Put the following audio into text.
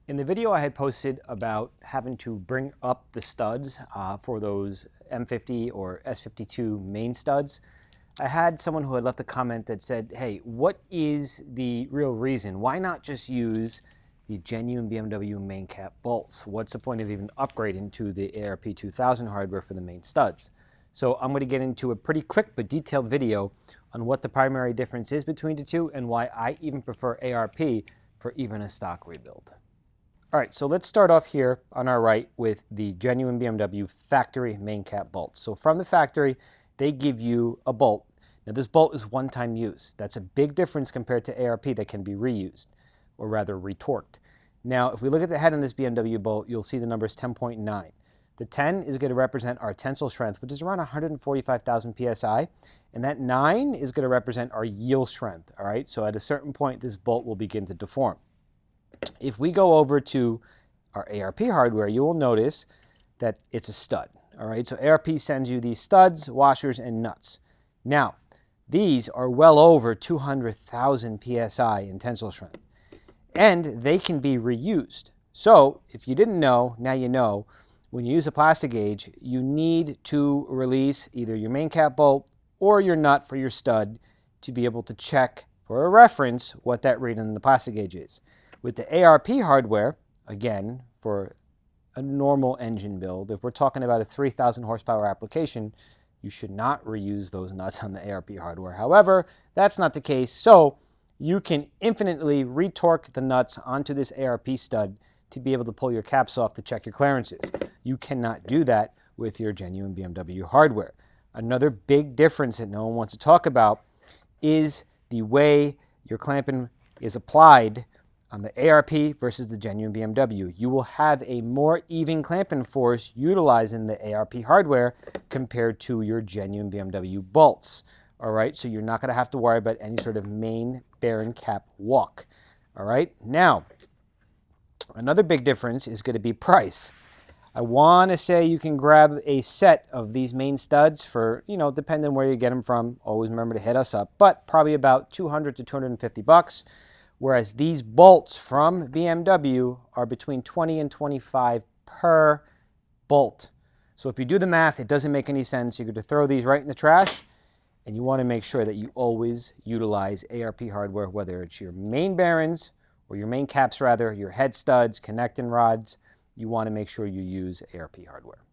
In the video I had posted about having to bring up the studs for those M50 or S52 main studs, I had someone who had left a comment that said, hey, what is the real reason? Why not just use the genuine BMW main cap bolts? What's the point of even upgrading to the ARP 2000 hardware for the main studs? So I'm going to get into a pretty quick but detailed video on what the primary difference is between the two and why I even prefer ARP for even a stock rebuild. All right, so let's start off here on our right with the genuine BMW factory main cap bolts. So from the factory, they give you a bolt. Now this bolt is one-time use. That's a big difference compared to ARP that can be reused, or rather retorqued. Now, if we look at the head on this BMW bolt, you'll see the number is 10.9. The 10 is going to represent our tensile strength, which is around 145,000 PSI, and that 9 is going to represent our yield strength, all right? So at a certain point, this bolt will begin to deform. If we go over to our ARP hardware, you will notice that it's a stud. All right, so ARP sends you these studs, washers, and nuts. Now, these are well over 200,000 PSI in tensile strength, and they can be reused. So if you didn't know, now you know, when you use a plastic gauge, you need to release either your main cap bolt or your nut for your stud to be able to check for a reference what that reading in the plastic gauge is. With the ARP hardware, again, for a normal engine build, if we're talking about a 3,000 horsepower application, you should not reuse those nuts on the ARP hardware. However, that's not the case, so you can infinitely retorque the nuts onto this ARP stud to be able to pull your caps off to check your clearances. You cannot do that with your genuine BMW hardware. Another big difference that no one wants to talk about is the way your clamping is applied on the ARP versus the genuine BMW. You will have a more even clamping force utilizing the ARP hardware compared to your genuine BMW bolts. All right, so you're not going to have to worry about any sort of main bearing cap walk. All right, now another big difference is going to be price. I want to say you can grab a set of these main studs for, depending on where you get them from. Always remember to hit us up, but probably about 200 to 250 bucks. Whereas these bolts from BMW are between 20 and 25 per bolt. So if you do the math, it doesn't make any sense. You're going to throw these right in the trash, and you want to make sure that you always utilize ARP hardware, whether it's your main bearings or your main caps rather, your head studs, connecting rods. You want to make sure you use ARP hardware.